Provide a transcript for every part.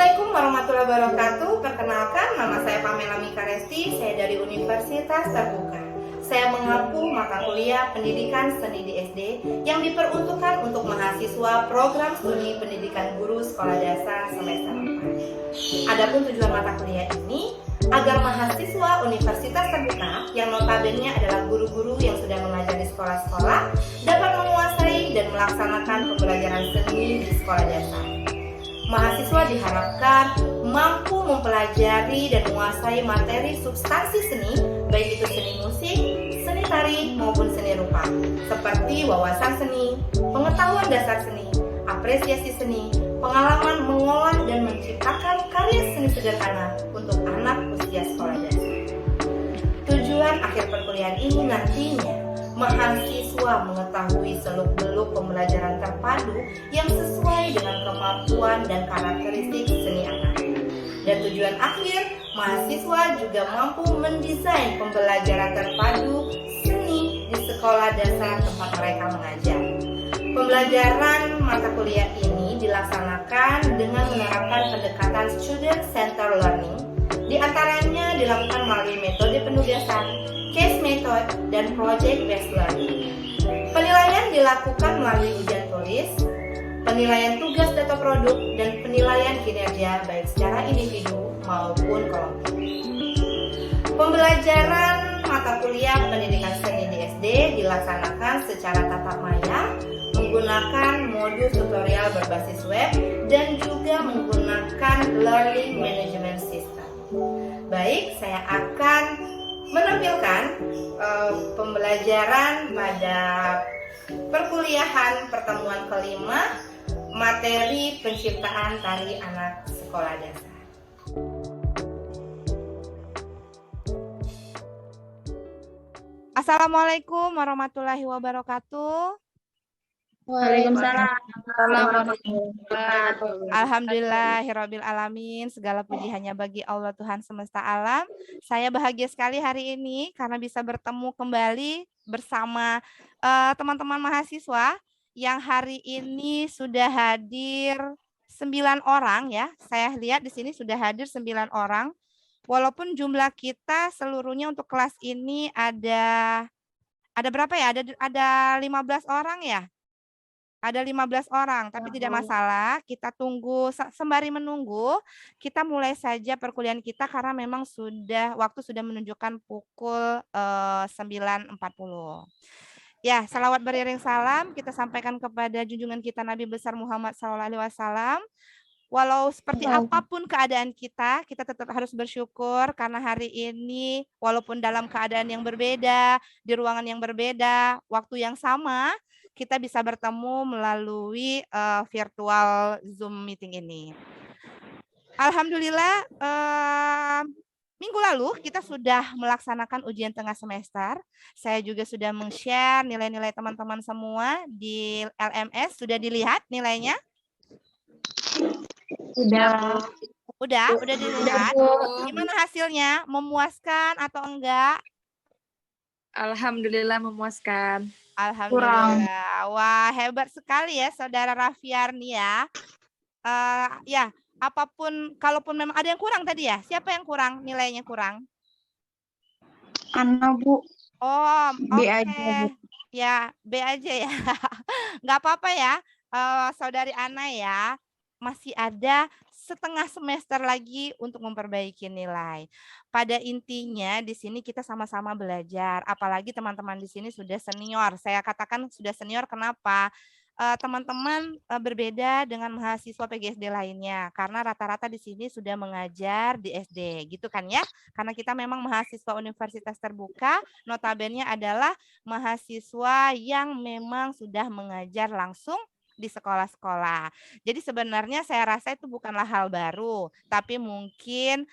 Assalamualaikum warahmatullahi wabarakatuh. Perkenalkan, nama saya Pamela Mikaresti. Saya dari Universitas Terbuka. Saya mengampu mata kuliah Pendidikan Seni di SD yang diperuntukkan untuk mahasiswa program studi pendidikan guru sekolah dasar semester 4. Adapun tujuan mata kuliah ini agar mahasiswa Universitas Terbuka yang notabene adalah guru-guru yang sudah mengajar di sekolah-sekolah dapat menguasai dan melaksanakan pembelajaran seni di sekolah dasar. Mahasiswa diharapkan mampu mempelajari dan menguasai materi substansi seni, baik itu seni musik, seni tari, maupun seni rupa, seperti wawasan seni, pengetahuan dasar seni, apresiasi seni, pengalaman mengolah dan menciptakan karya seni sederhana untuk anak usia sekolah dasar. Tujuan akhir perkuliahan ini nantinya mahasiswa mengetahui seluk-beluk pembelajaran terpadu yang sesuai dengan kemampuan dan karakteristik seni anak. Dan tujuan akhir, mahasiswa juga mampu mendesain pembelajaran terpadu seni di sekolah dasar tempat mereka mengajar. Pembelajaran mata kuliah ini dilaksanakan dengan menerapkan pendekatan student centered learning. Di antaranya dilakukan melalui metode penugasan, case method, dan project based learning. Penilaian dilakukan melalui ujian tulis, penilaian tugas data produk, dan penilaian kinerja baik secara individu maupun kelompok. Pembelajaran mata kuliah pendidikan seni di SD dilaksanakan secara tatap maya, menggunakan modul tutorial berbasis web, dan juga menggunakan learning management system. Baik, saya akan menampilkan pembelajaran pada perkuliahan pertemuan kelima materi penciptaan tari anak sekolah dasar. Assalamualaikum warahmatullahi wabarakatuh. Waalaikumsalam. Alhamdulillahirabbil alamin, segala puji hanya bagi Allah Tuhan semesta alam. Saya bahagia sekali hari ini karena bisa bertemu kembali bersama teman-teman mahasiswa yang hari ini sudah hadir 9 orang ya. Saya lihat di sini sudah hadir 9 orang. Walaupun jumlah kita seluruhnya untuk kelas ini ada berapa ya? Ada 15 orang ya? Ada 15 orang, tapi tidak masalah. Kita tunggu, sembari menunggu, kita mulai saja perkuliahan kita karena memang waktu sudah menunjukkan pukul 9.40. Ya, salawat beriring salam kita sampaikan kepada junjungan kita Nabi besar Muhammad SAW. Walau seperti apapun keadaan kita tetap harus bersyukur karena hari ini walaupun dalam keadaan yang berbeda, di ruangan yang berbeda, waktu yang sama, kita bisa bertemu melalui virtual Zoom meeting ini. Alhamdulillah, minggu lalu kita sudah melaksanakan ujian tengah semester. Saya juga sudah men-share nilai-nilai teman-teman semua di LMS. Sudah dilihat nilainya? Udah dilihat. Gimana hasilnya? Memuaskan atau enggak? Alhamdulillah memuaskan. Alhamdulillah. Wah, hebat sekali ya Saudara Raffiarni ya. Ya, kalaupun memang ada yang kurang tadi ya. Siapa yang kurang? Nilainya kurang? Ana, Bu. Oh, B oke. aja, Bu. Ya, B aja ya. Nggak apa-apa ya, Saudari Ana ya. Masih ada setengah semester lagi untuk memperbaiki nilai. Pada intinya di sini kita sama-sama belajar, apalagi teman-teman di sini sudah senior. Saya katakan sudah senior kenapa? Teman-teman berbeda dengan mahasiswa PGSD lainnya karena rata-rata di sini sudah mengajar di SD, gitu kan ya? Karena kita memang mahasiswa Universitas Terbuka, notabene adalah mahasiswa yang memang sudah mengajar langsung di sekolah-sekolah. Jadi sebenarnya saya rasa itu bukanlah hal baru, tapi mungkin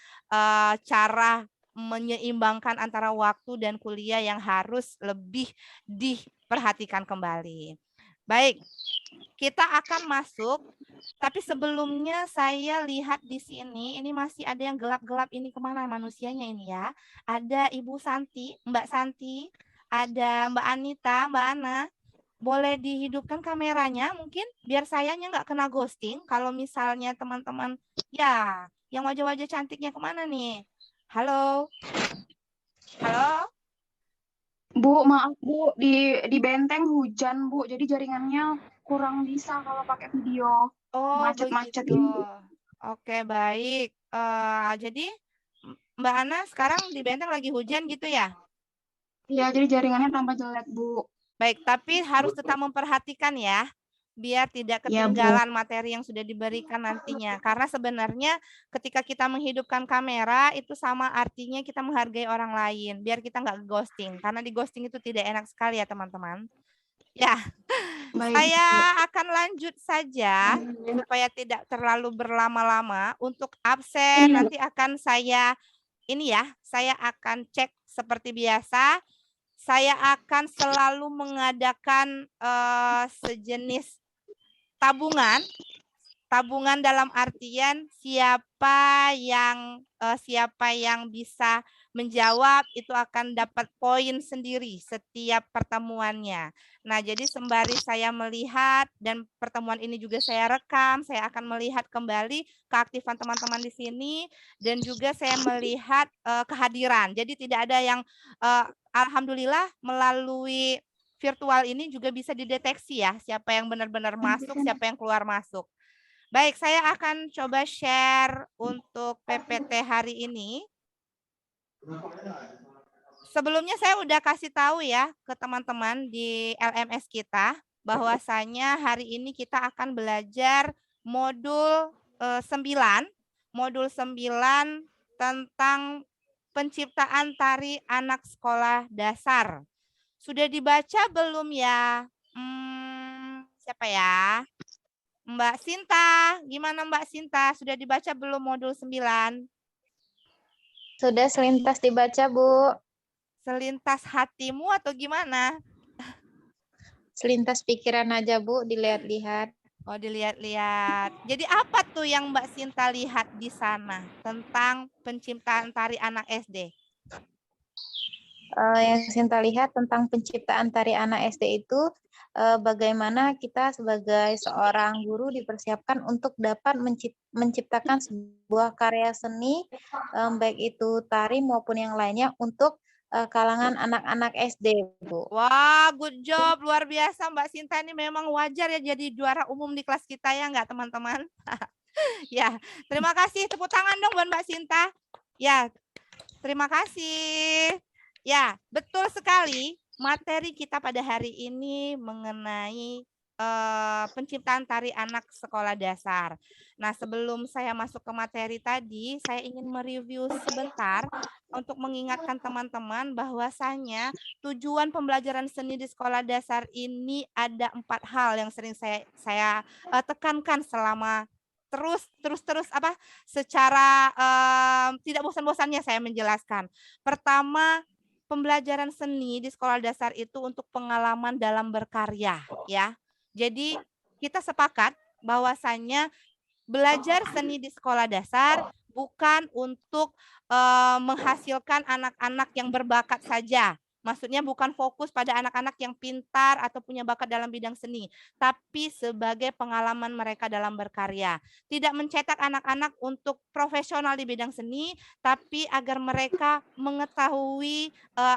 cara menyeimbangkan antara waktu dan kuliah yang harus lebih diperhatikan kembali. Baik, kita akan masuk, tapi sebelumnya saya lihat di sini, ini masih ada yang gelap-gelap, ini kemana manusianya ini ya? Ada Ibu Santi, Mbak Santi, ada Mbak Anita, Mbak Ana. boleh dihidupkan kameranya mungkin biar sayanya nggak kena ghosting. Kalau misalnya teman-teman, ya, yang wajah-wajah cantiknya kemana nih? Halo, halo. Bu, maaf Bu, di Benteng hujan Bu, jadi jaringannya kurang bisa kalau pakai video. Oh, Macet-macet begitu. ini. Oke, baik. Jadi Mbak Ana sekarang di Benteng lagi hujan gitu ya? Iya, jadi jaringannya tambah jelek Bu. Baik, tapi harus tetap memperhatikan ya, biar tidak Iya Bu. ketinggalan materi yang sudah diberikan nantinya. Karena sebenarnya ketika kita menghidupkan kamera, itu sama artinya kita menghargai orang lain, biar kita nggak ghosting. Karena di ghosting itu tidak enak sekali ya teman-teman. Ya, Baik saya Bu. akan lanjut saja supaya tidak terlalu berlama-lama. Untuk absen Ini nanti akan saya ini ya, saya akan cek seperti biasa. Saya akan selalu mengadakan sejenis tabungan. Tabungan dalam artian siapa yang bisa menjawab itu akan dapat poin sendiri setiap pertemuannya. Nah, jadi sembari saya melihat dan pertemuan ini juga saya rekam, saya akan melihat kembali keaktifan teman-teman di sini dan juga saya melihat kehadiran. Jadi tidak ada yang alhamdulillah melalui virtual ini juga bisa dideteksi ya, siapa yang benar-benar masuk, siapa yang keluar masuk. Baik, saya akan coba share untuk PPT hari ini. Sebelumnya saya udah kasih tahu ya ke teman-teman di LMS kita bahwasanya hari ini kita akan belajar modul 9, modul 9 tentang penciptaan tari anak sekolah dasar. Sudah dibaca belum ya? Siapa ya? Mbak Sinta, gimana Mbak Sinta? Sudah dibaca belum modul 9? Sudah selintas dibaca, Bu. Selintas hatimu atau gimana? Selintas pikiran aja, Bu, dilihat-lihat. Oh, dilihat-lihat. Jadi apa tuh yang Mbak Sinta lihat di sana tentang penciptaan tari anak SD? Yang Sinta lihat tentang penciptaan tari anak SD itu bagaimana kita sebagai seorang guru dipersiapkan untuk dapat menciptakan sebuah karya seni, baik itu tari maupun yang lainnya untuk kalangan anak-anak SD, Bu. Wah, good job. Luar biasa Mbak Sinta ini memang wajar ya jadi juara umum di kelas kita ya nggak teman-teman? Ya, terima kasih. Tepuk tangan dong buat Mbak Sinta. Ya, terima kasih. Ya, betul sekali. Materi kita pada hari ini mengenai penciptaan tari anak sekolah dasar. Nah, sebelum saya masuk ke materi tadi, saya ingin mereview sebentar untuk mengingatkan teman-teman bahwasanya tujuan pembelajaran seni di sekolah dasar ini ada 4 hal yang sering saya tekankan selama terus apa secara tidak bosan-bosannya saya menjelaskan. Pertama, pembelajaran seni di sekolah dasar itu untuk pengalaman dalam berkarya ya. Jadi kita sepakat bahwasannya belajar seni di sekolah dasar bukan untuk menghasilkan anak-anak yang berbakat saja. Maksudnya bukan fokus pada anak-anak yang pintar atau punya bakat dalam bidang seni, tapi sebagai pengalaman mereka dalam berkarya. Tidak mencetak anak-anak untuk profesional di bidang seni, tapi agar mereka mengetahui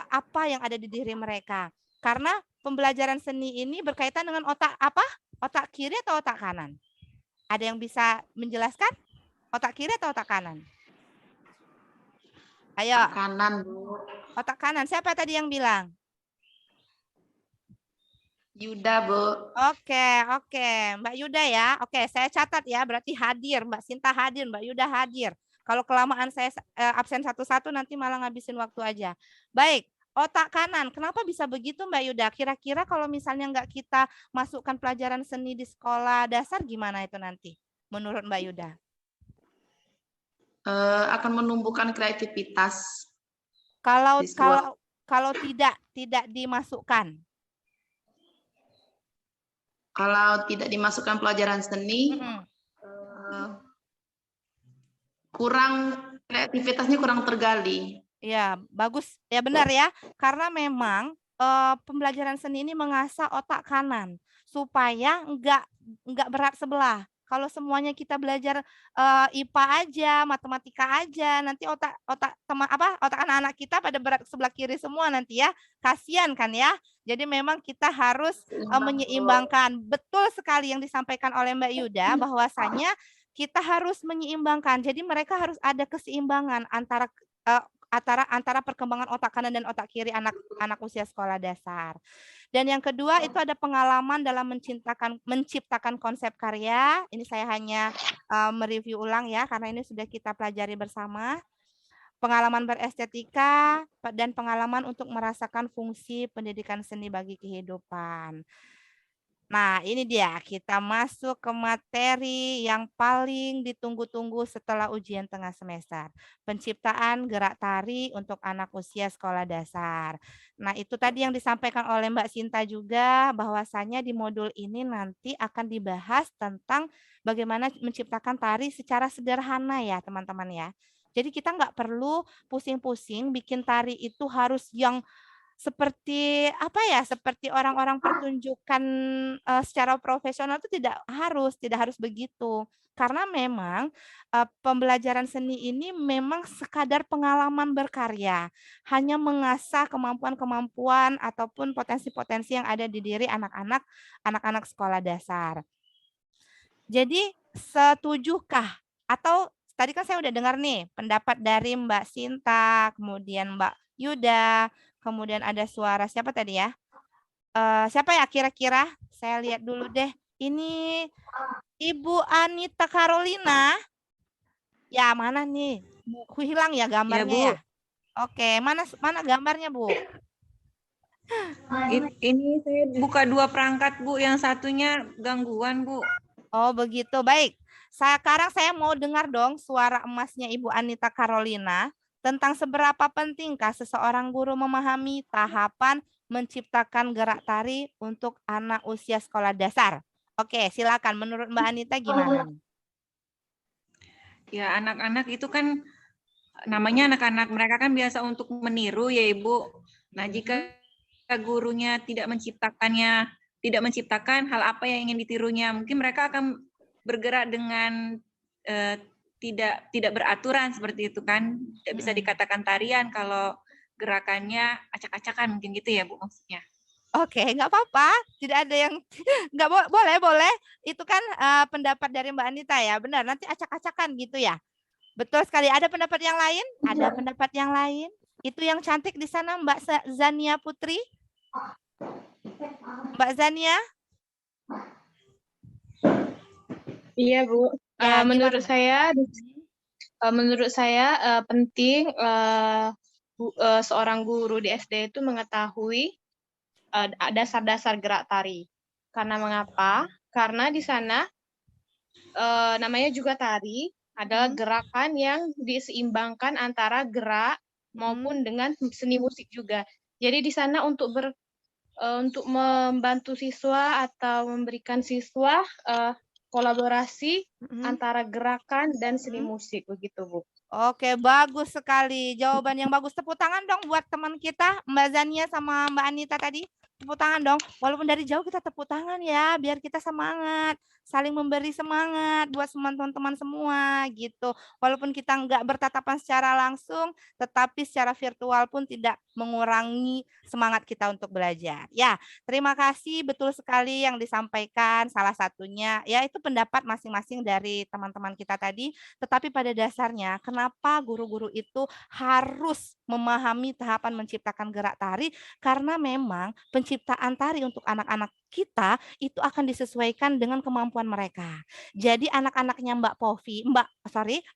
apa yang ada di diri mereka. Karena pembelajaran seni ini berkaitan dengan otak apa? Otak kiri atau otak kanan? Ada yang bisa menjelaskan? Otak kiri atau otak kanan? Ayo. Otak kanan, Bu. Otak kanan. Siapa tadi yang bilang? Yuda, Bu. Oke. Mbak Yuda ya. Oke, saya catat ya. Berarti hadir. Mbak Sinta hadir. Mbak Yuda hadir. Kalau kelamaan saya absen satu-satu nanti malah ngabisin waktu aja. Baik. Otak kanan. Kenapa bisa begitu Mbak Yuda? Kira-kira kalau misalnya nggak kita masukkan pelajaran seni di sekolah dasar gimana itu nanti? Menurut Mbak Yuda? Akan menumbuhkan kreativitas. Kalau tidak dimasukkan. Kalau tidak dimasukkan pelajaran seni, kreativitasnya kurang tergali. Ya, bagus. Ya benar ya. Karena memang pembelajaran seni ini mengasah otak kanan supaya enggak berat sebelah. Kalau semuanya kita belajar IPA aja, matematika aja, nanti otak otak teman apa otak anak-anak kita pada berat sebelah kiri semua nanti ya. Kasihan kan ya. Jadi memang kita harus menyeimbangkan. Betul sekali yang disampaikan oleh Mbak Yuda bahwasanya kita harus menyeimbangkan. Jadi mereka harus ada keseimbangan antara perkembangan otak kanan dan otak kiri anak usia sekolah dasar. Dan yang kedua itu ada pengalaman dalam menciptakan konsep karya. Ini saya hanya mereview ulang ya karena ini sudah kita pelajari bersama. Pengalaman berestetika dan pengalaman untuk merasakan fungsi pendidikan seni bagi kehidupan. Nah, ini dia kita masuk ke materi yang paling ditunggu-tunggu setelah ujian tengah semester. Penciptaan gerak tari untuk anak usia sekolah dasar. Nah, itu tadi yang disampaikan oleh Mbak Sinta juga bahwasanya di modul ini nanti akan dibahas tentang bagaimana menciptakan tari secara sederhana ya, teman-teman ya. Jadi kita nggak perlu pusing-pusing bikin tari itu harus yang seperti apa ya, seperti orang-orang pertunjukan secara profesional itu tidak harus begitu. Karena memang pembelajaran seni ini memang sekadar pengalaman berkarya, hanya mengasah kemampuan-kemampuan ataupun potensi-potensi yang ada di diri anak-anak sekolah dasar. Jadi setujukah atau tadi kan saya udah dengar nih pendapat dari Mbak Sinta, kemudian Mbak Yuda, kemudian ada suara siapa tadi ya? Siapa ya kira-kira? Saya lihat dulu deh. Ini Ibu Anita Carolina. Ya, mana nih? Hilang ya gambarnya ya? Oke, mana gambarnya, Bu? Ini saya buka 2 perangkat, Bu. Yang satunya gangguan, Bu. Oh, begitu. Baik. Sekarang saya mau dengar dong suara emasnya Ibu Anita Carolina tentang seberapa pentingkah seseorang guru memahami tahapan menciptakan gerak tari untuk anak usia sekolah dasar. Oke, silakan. Menurut Mbak Anita gimana? Ya, anak-anak itu kan namanya anak-anak, mereka kan biasa untuk meniru ya, Ibu. Nah, jika gurunya tidak menciptakan hal apa yang ingin ditirunya, mungkin mereka akan bergerak dengan tidak beraturan seperti itu kan. Tidak bisa dikatakan tarian kalau gerakannya acak-acakan mungkin gitu ya, Bu, maksudnya. Oke, nggak apa-apa. Tidak ada yang nggak boleh. Itu kan pendapat dari Mbak Anita ya. Benar, nanti acak-acakan gitu ya. Betul sekali. Ada pendapat yang lain? Ada pendapat yang lain? Itu yang cantik di sana Mbak Zania Putri. Mbak Zania? Iya, Bu. Ya, menurut gimana? saya penting seorang guru di SD itu mengetahui dasar-dasar gerak tari. Karena mengapa? Karena di sana namanya juga tari adalah gerakan yang diseimbangkan antara gerak maupun dengan seni musik juga. Jadi di sana untuk membantu siswa atau memberikan siswa kolaborasi antara gerakan dan seni musik begitu, Bu. Oke, bagus sekali. Jawaban yang bagus. Tepuk tangan dong buat teman kita, Mbak Zania sama Mbak Anita tadi. Tepuk tangan dong. Walaupun dari jauh kita tepuk tangan ya, biar kita semangat. Saling memberi semangat buat teman-teman semua gitu. Walaupun kita nggak bertatapan secara langsung, tetapi secara virtual pun tidak mengurangi semangat kita untuk belajar. Ya, terima kasih. Betul sekali yang disampaikan. Salah satunya, ya itu pendapat masing-masing dari teman-teman kita tadi. Tetapi pada dasarnya, kenapa guru-guru itu harus memahami tahapan menciptakan gerak tari? Karena memang penciptaan tari untuk anak-anak kita itu akan disesuaikan dengan kemampuan mereka. Jadi anak-anaknya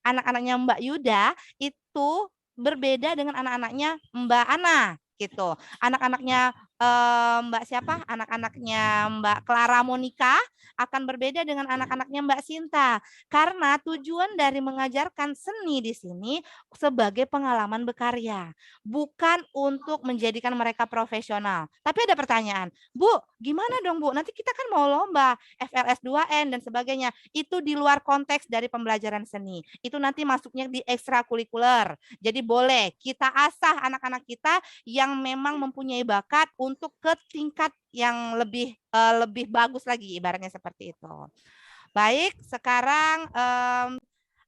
anak-anaknya Mbak Yuda itu berbeda dengan anak-anaknya Mbak Ana gitu. Anak-anaknya Mbak siapa? Anak-anaknya Mbak Clara Monica akan berbeda dengan anak-anaknya Mbak Sinta. Karena tujuan dari mengajarkan seni di sini sebagai pengalaman berkarya, bukan untuk menjadikan mereka profesional. Tapi ada pertanyaan, Bu, gimana dong Bu? Nanti kita kan mau lomba FLS 2N dan sebagainya. Itu di luar konteks dari pembelajaran seni. Itu nanti masuknya di ekstrakurikuler. Jadi boleh kita asah anak-anak kita yang memang mempunyai bakat untuk untuk ke tingkat yang lebih bagus lagi, ibaratnya seperti itu. Baik, sekarang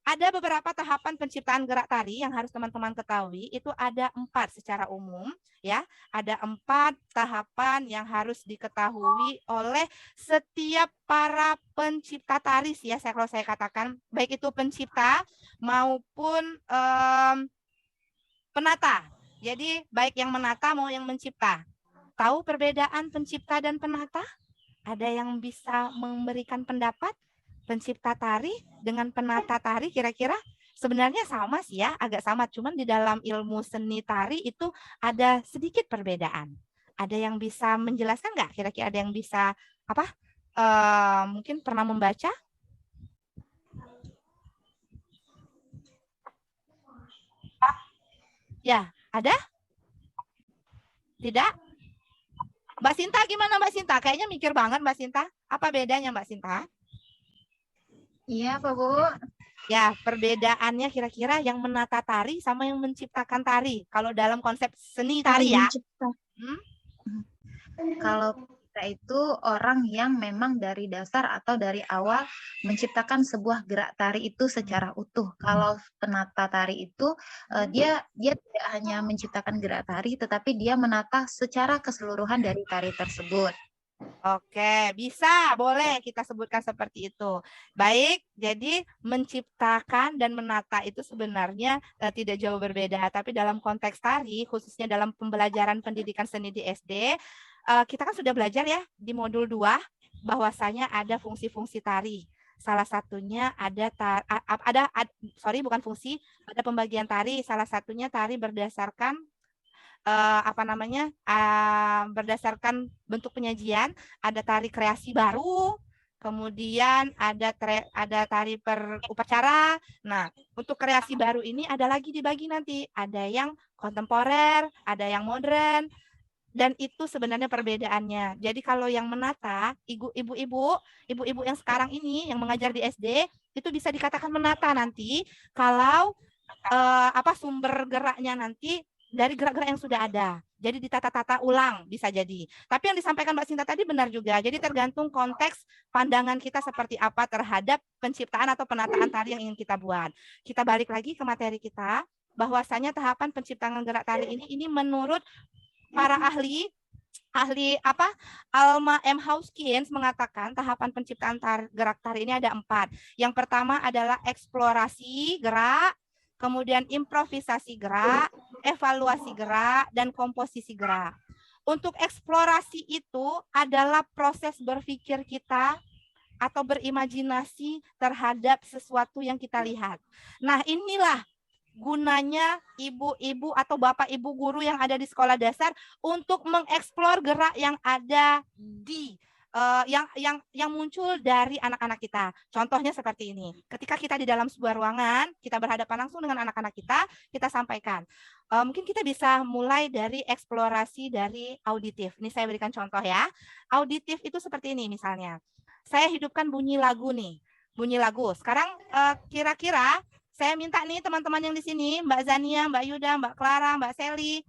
ada beberapa tahapan penciptaan gerak tari yang harus teman-teman ketahui. Itu ada 4 secara umum, ya. Ada 4 tahapan yang harus diketahui oleh setiap para pencipta tari, ya. Kalau saya katakan, baik itu pencipta maupun penata. Jadi baik yang menata mau yang mencipta. Tahu perbedaan pencipta dan penata? Ada yang bisa memberikan pendapat? Pencipta tari dengan penata tari kira-kira sebenarnya sama sih ya, agak sama. Cuman di dalam ilmu seni tari itu ada sedikit perbedaan. Ada yang bisa menjelaskan nggak? Kira-kira ada yang bisa apa? Mungkin pernah membaca? Ya, ada? Tidak? Mbak Sinta gimana Mbak Sinta? Kayaknya mikir banget Mbak Sinta. Apa bedanya Mbak Sinta? Iya, Pak Bu. Ya, perbedaannya kira-kira yang menata tari sama yang menciptakan tari. Kalau dalam konsep seni tari ya. Kalau kita itu orang yang memang dari dasar atau dari awal menciptakan sebuah gerak tari itu secara utuh. Kalau penata tari itu dia tidak hanya menciptakan gerak tari, tetapi dia menata secara keseluruhan dari tari tersebut. Oke, bisa, boleh kita sebutkan seperti itu. Baik, jadi menciptakan dan menata itu sebenarnya tidak jauh berbeda. Tapi dalam konteks tari, khususnya dalam pembelajaran pendidikan seni di SD, kita kan sudah belajar ya di modul 2, bahwasanya ada fungsi-fungsi tari. Salah satunya ada bukan fungsi, ada pembagian tari. Salah satunya tari berdasarkan berdasarkan bentuk penyajian. Ada tari kreasi baru, kemudian ada tari per upacara. Nah, untuk kreasi baru ini ada lagi dibagi nanti, ada yang kontemporer, ada yang modern, dan itu sebenarnya perbedaannya. Jadi kalau yang menata, ibu-ibu yang sekarang ini yang mengajar di SD itu bisa dikatakan menata nanti kalau sumber geraknya nanti dari gerak-gerak yang sudah ada. Jadi ditata-tata ulang bisa jadi. Tapi yang disampaikan Mbak Sinta tadi benar juga. Jadi tergantung konteks pandangan kita seperti apa terhadap penciptaan atau penataan tari yang ingin kita buat. Kita balik lagi ke materi kita, bahwasanya tahapan penciptaan gerak tari ini menurut para ahli Alma M. Hawkins mengatakan tahapan penciptaan gerak tari ini ada 4. Yang pertama adalah eksplorasi gerak, kemudian improvisasi gerak, evaluasi gerak, dan komposisi gerak. Untuk eksplorasi itu adalah proses berpikir kita atau berimajinasi terhadap sesuatu yang kita lihat. Nah, inilah gunanya ibu-ibu atau bapak ibu guru yang ada di sekolah dasar untuk mengeksplor gerak yang ada di yang muncul dari anak-anak kita. Contohnya seperti ini. Ketika kita di dalam sebuah ruangan, kita berhadapan langsung dengan anak-anak kita sampaikan. Mungkin kita bisa mulai dari eksplorasi dari auditif. Ini saya berikan contoh ya. Auditif itu seperti ini misalnya. Saya hidupkan bunyi lagu nih. Bunyi lagu. Sekarang kira-kira saya minta nih teman-teman yang di sini, Mbak Zania, Mbak Yuda, Mbak Clara, Mbak Sally,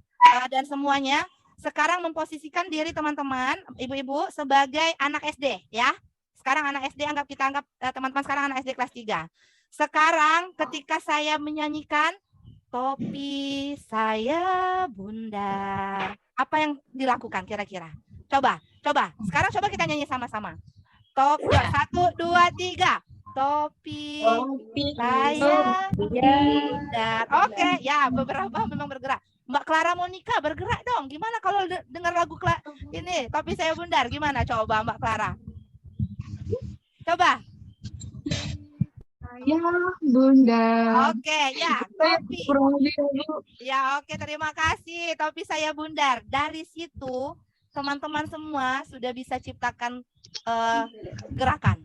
dan semuanya, sekarang memposisikan diri teman-teman, ibu-ibu, sebagai anak SD, ya. Sekarang anak SD, kita anggap teman-teman sekarang anak SD kelas 3. Sekarang ketika saya menyanyikan, topi saya bundar, apa yang dilakukan kira-kira? Coba. Sekarang coba kita nyanyi sama-sama. 1, 2, 3. Topi saya bundar. Oke, ya beberapa memang bergerak. Mbak Clara Monica bergerak dong. Gimana kalau dengar lagu ini Topi Saya Bundar? Gimana coba Mbak Clara? Coba. Saya bundar. Oke, ya. Topi. Ya, oke, terima kasih. Topi Saya Bundar. Dari situ teman-teman semua sudah bisa ciptakan gerakan.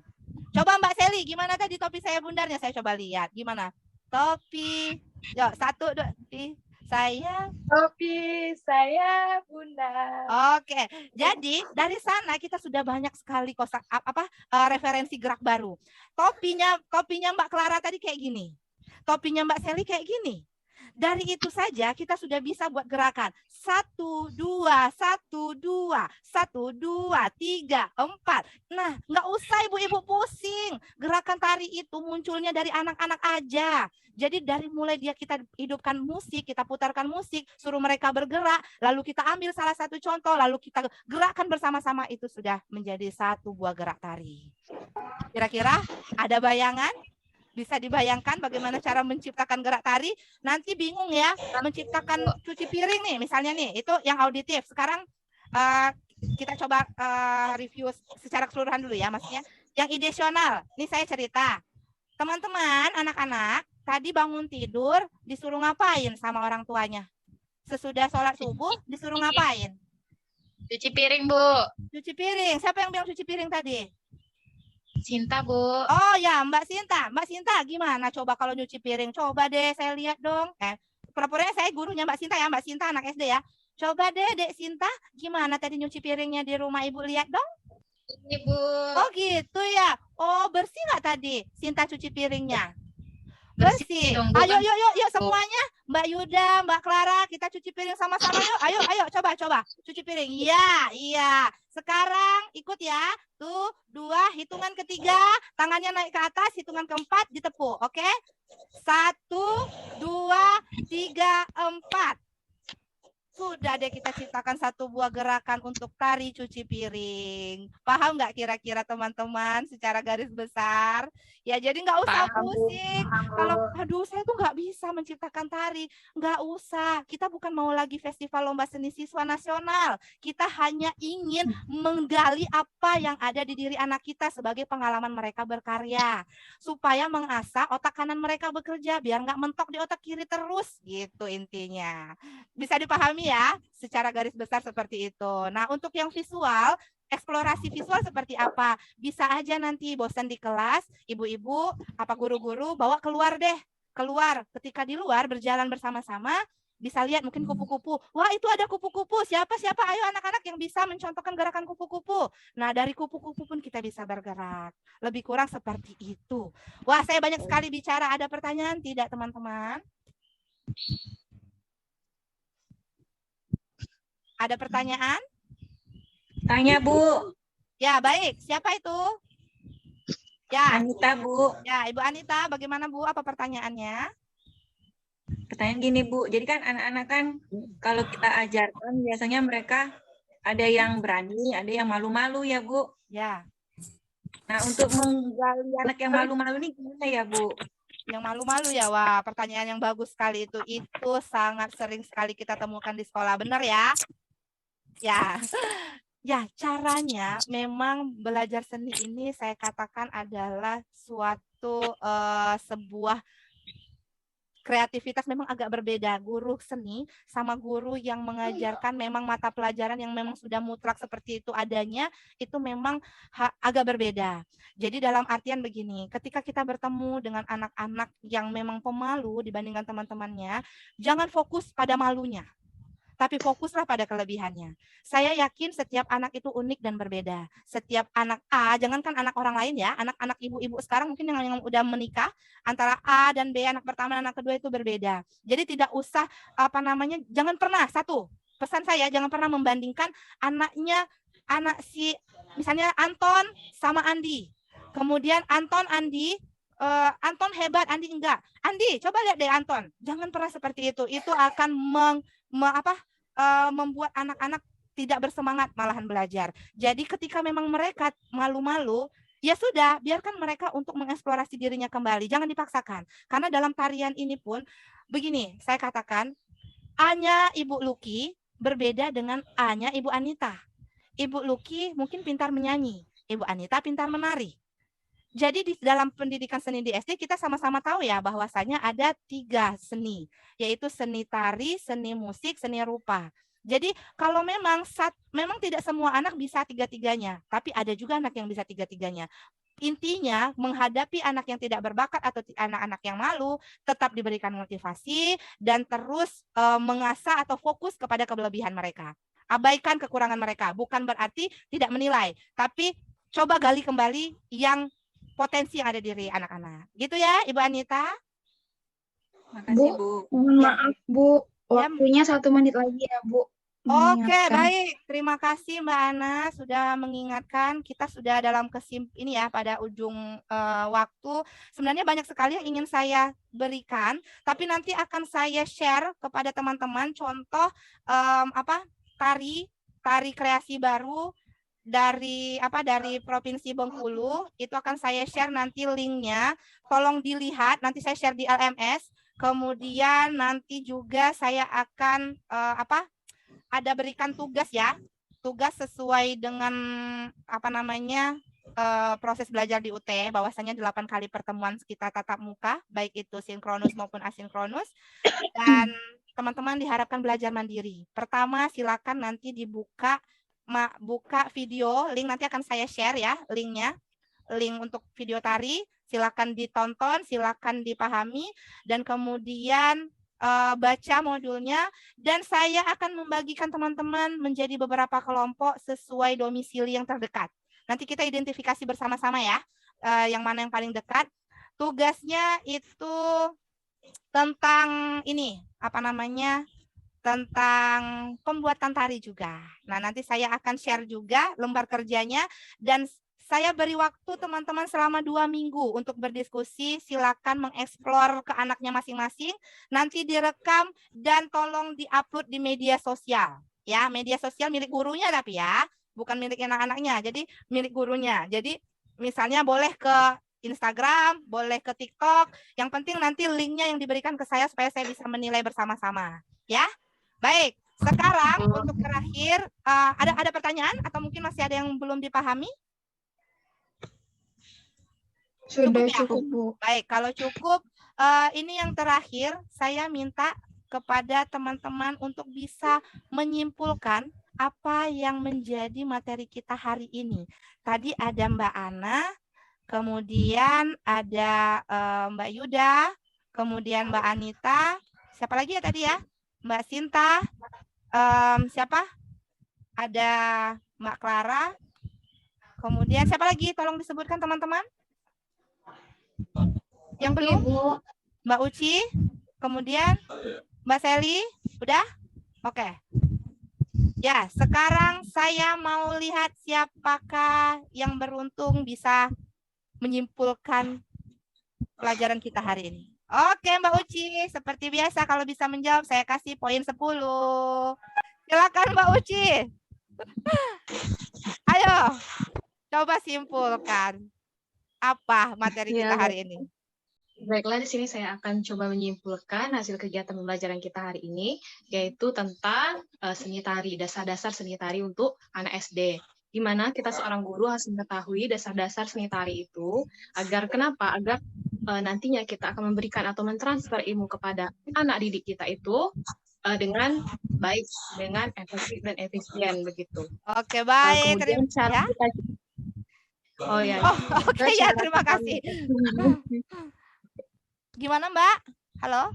Coba Mbak Sally, gimana tadi topi saya bundarnya? Saya coba lihat. Gimana? Topi. Yuk, 1, 2, 3. Topi saya bundar. Oke. Jadi dari sana kita sudah banyak sekali referensi gerak baru. Topinya Mbak Clara tadi kayak gini. Topinya Mbak Sally kayak gini. Dari itu saja kita sudah bisa buat gerakan 1, 2, 1, 2, 1, 2, 3, 4. Nah, nggak usah ibu-ibu pusing. Gerakan tari itu munculnya dari anak-anak aja. Jadi dari mulai dia kita hidupkan musik, kita putarkan musik, suruh mereka bergerak, lalu kita ambil salah satu contoh, lalu kita gerakkan bersama-sama, itu sudah menjadi satu buah gerak tari. Kira-kira ada bayangan? Bisa dibayangkan bagaimana cara menciptakan gerak tari? Nanti bingung ya, menciptakan cuci piring nih, misalnya nih, itu yang auditif. Sekarang kita coba review secara keseluruhan dulu ya, maksudnya. Yang ideasional, nih saya cerita. Teman-teman, anak-anak, tadi bangun tidur, disuruh ngapain sama orang tuanya? Sesudah sholat subuh, disuruh ngapain? Cuci piring, Bu. Cuci piring. Siapa yang bilang cuci piring tadi? Sinta, Bu. Oh ya, Mbak Sinta. Mbak Sinta, gimana coba kalau nyuci piring? Coba deh, saya lihat dong. Pura-puranya saya gurunya Mbak Sinta ya, Mbak Sinta anak SD ya. Coba deh, Dek Sinta, gimana tadi nyuci piringnya di rumah Ibu, lihat dong. Ini, Bu. Oh gitu ya. Oh, bersih nggak tadi Sinta cuci piringnya? Bersih. dong, Bu, Ayo, kan? yuk semuanya. Mbak Yuda, Mbak Clara, kita cuci piring sama-sama yuk. Ayo, coba. Cuci piring. Iya. Sekarang ikut ya. Tuh, 2, hitungan ketiga, tangannya naik ke atas, hitungan keempat, ditepuk. Oke? 1, 2, 3, 4. Sudah deh kita ciptakan satu buah gerakan untuk tari cuci piring. Paham nggak kira-kira teman-teman secara garis besar? Ya jadi nggak usah pusing. Kalau aduh saya tuh nggak bisa menciptakan tari. Nggak usah. Kita bukan mau lagi festival lomba seni siswa nasional. Kita hanya ingin menggali apa yang ada di diri anak kita sebagai pengalaman mereka berkarya. Supaya mengasah otak kanan mereka bekerja. Biar nggak mentok di otak kiri terus. Gitu intinya. Bisa dipahami ya, secara garis besar seperti itu. Nah, untuk yang visual, eksplorasi visual seperti apa? Bisa aja nanti bosan di kelas, ibu-ibu, apa guru-guru bawa keluar deh. Keluar, ketika di luar berjalan bersama-sama, bisa lihat mungkin kupu-kupu. Wah, itu ada kupu-kupu. Siapa? Ayo anak-anak yang bisa mencontohkan gerakan kupu-kupu. Nah, dari kupu-kupu pun kita bisa bergerak. Lebih kurang seperti itu. Wah, saya banyak sekali bicara. Ada pertanyaan tidak, teman-teman? Ada pertanyaan? Tanya, Bu. Ya, baik. Siapa itu? Ya, Anita, Bu. ya, Ibu Anita, bagaimana Bu? Apa pertanyaannya? Pertanyaan gini, Bu. Jadi kan anak-anak kan kalau kita ajarkan biasanya mereka ada yang berani, ada yang malu-malu ya, Bu. Ya, Nah, untuk menggali anak yang malu-malu ini gimana ya, Bu? yang malu-malu ya. Wah, pertanyaan yang bagus sekali itu. Itu sangat sering sekali kita temukan di sekolah. Benar ya? Ya, caranya memang belajar seni ini saya katakan adalah suatu sebuah kreativitas memang agak berbeda. Guru seni sama guru yang mengajarkan memang mata pelajaran yang memang sudah mutlak seperti itu adanya, itu memang agak berbeda. Jadi dalam artian begini, ketika kita bertemu dengan anak-anak yang memang pemalu dibandingkan teman-temannya, jangan fokus pada malunya, tapi fokuslah pada kelebihannya. Saya yakin setiap anak itu unik dan berbeda. Setiap anak A, jangankan anak orang lain ya, anak-anak ibu-ibu sekarang mungkin yang udah menikah, antara A dan B, anak pertama dan anak kedua itu berbeda. Jadi tidak usah, jangan pernah, satu, pesan saya, jangan pernah membandingkan anak si, misalnya Anton sama Andi. Kemudian Anton Anton hebat, Andi enggak. Andi, coba lihat deh Anton. Jangan pernah seperti itu. Itu akan membuat anak-anak tidak bersemangat malahan belajar. Jadi ketika memang mereka malu-malu, ya sudah, biarkan mereka untuk mengeksplorasi dirinya kembali. Jangan dipaksakan. Karena dalam tarian ini pun, begini, saya katakan, A-nya Ibu Luki berbeda dengan A-nya Ibu Anita. Ibu Luki mungkin pintar menyanyi, Ibu Anita pintar menari. Jadi di dalam pendidikan seni di SD kita sama-sama tahu ya bahwasanya ada 3 seni, yaitu seni tari, seni musik, seni rupa. Jadi kalau memang tidak semua anak bisa 3-tiganya, tapi ada juga anak yang bisa 3-tiganya. Intinya menghadapi anak yang tidak berbakat atau anak-anak yang malu, tetap diberikan motivasi dan terus mengasah atau fokus kepada kelebihan mereka. Abaikan kekurangan mereka, bukan berarti tidak menilai, tapi coba gali kembali yang potensi yang ada di diri anak-anak. Gitu ya, Ibu Anita? Makasih, Bu. Mohon Ya. maaf, Bu. Waktunya 1 menit lagi ya, Bu. Oke, Mengingatkan. baik. Terima kasih Mbak Ana sudah mengingatkan. Kita sudah dalam ini ya pada ujung waktu. Sebenarnya banyak sekali yang ingin saya berikan, tapi nanti akan saya share kepada teman-teman contoh tari kreasi baru dari Provinsi Bengkulu. Itu akan saya share nanti linknya. Tolong dilihat. Nanti saya share di LMS. Kemudian nanti juga saya akan ada berikan tugas ya, tugas sesuai dengan proses belajar di UT, bahwasanya 8 kali pertemuan kita tatap muka, baik itu sinkronus maupun asinkronus, dan teman-teman diharapkan belajar mandiri. Pertama, silakan nanti buka video, link nanti akan saya share ya, linknya, link untuk video tari, silakan ditonton, silakan dipahami, dan kemudian baca modulnya, dan saya akan membagikan teman-teman menjadi beberapa kelompok sesuai domisili yang terdekat. Nanti kita identifikasi bersama-sama ya, yang mana yang paling dekat. Tugasnya itu tentang tentang pembuatan tari juga. Nah, nanti saya akan share juga lembar kerjanya, dan saya beri waktu teman-teman selama 2 minggu untuk berdiskusi. Silakan mengeksplor ke anaknya masing-masing. Nanti direkam dan tolong diupload di media sosial. Ya, media sosial milik gurunya tapi ya, bukan milik anak-anaknya. Jadi milik gurunya. Jadi misalnya boleh ke Instagram, boleh ke TikTok. Yang penting nanti linknya yang diberikan ke saya supaya saya bisa menilai bersama-sama. Ya, baik. Sekarang untuk terakhir, ada pertanyaan atau mungkin masih ada yang belum dipahami? Sudah ya? cukup, Bu. Baik, kalau cukup, ini yang terakhir, saya minta kepada teman-teman untuk bisa menyimpulkan apa yang menjadi materi kita hari ini. Tadi ada Mbak Ana, kemudian ada Mbak Yuda, kemudian Mbak Anita, siapa lagi ya tadi ya? Mbak Sinta, siapa? Ada Mbak Clara, kemudian siapa lagi? Tolong disebutkan teman-teman. Yang belum? Mbak Uci, kemudian Mbak Seli, udah? Oke. Ya, sekarang saya mau lihat siapakah yang beruntung bisa menyimpulkan pelajaran kita hari ini. Oke, Mbak Uci, seperti biasa kalau bisa menjawab saya kasih poin 10. Silakan Mbak Uci. Ayo, coba simpulkan apa materi kita hari ini. Baiklah, di sini saya akan coba menyimpulkan hasil kegiatan pembelajaran kita hari ini, yaitu tentang seni tari, dasar-dasar seni tari untuk anak SD. Di mana kita seorang guru harus mengetahui dasar-dasar seni tari itu, agar kenapa? Agar nantinya kita akan memberikan atau mentransfer ilmu kepada anak didik kita itu dengan baik, dengan efektif dan efisien begitu. Oke, baik. Kemudian cara kita... Oke ya, terima kasih. Gimana Mbak? Halo?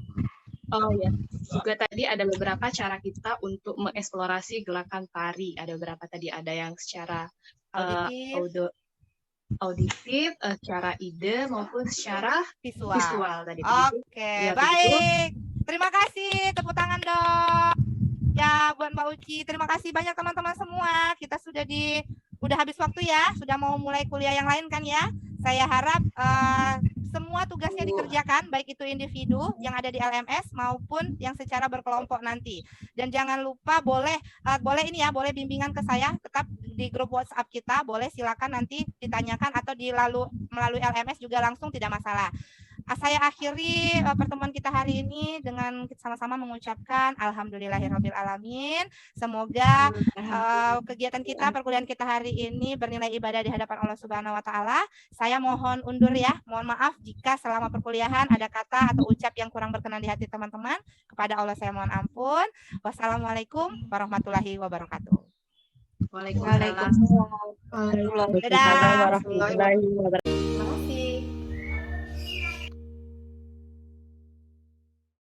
Oh ya, juga tadi ada beberapa cara kita untuk mengeksplorasi gerakan tari. Ada beberapa tadi, ada yang secara auditif, secara ide maupun secara visual tadi. Oke, ya, baik. Begitu. Terima kasih, tepuk tangan dong. Ya, buat Mbak Uci, terima kasih banyak teman-teman semua. Kita udah habis waktu ya, sudah mau mulai kuliah yang lain kan ya. Saya harap semua tugasnya dikerjakan, baik itu individu yang ada di LMS maupun yang secara berkelompok nanti. Dan jangan lupa boleh bimbingan ke saya, tetap di grup WhatsApp kita, boleh silakan nanti ditanyakan atau melalui LMS juga langsung, tidak masalah. Saya akhiri pertemuan kita hari ini dengan sama-sama mengucapkan alhamdulillahirrabbilalamin. Semoga kegiatan kita, perkuliahan kita hari ini bernilai ibadah di hadapan Allah Subhanahu wa taala. Saya mohon undur ya. Mohon maaf jika selama perkuliahan ada kata atau ucap yang kurang berkenan di hati teman-teman. Kepada Allah saya mohon ampun. Wassalamualaikum warahmatullahi wabarakatuh. Waalaikumsalam. Dadah.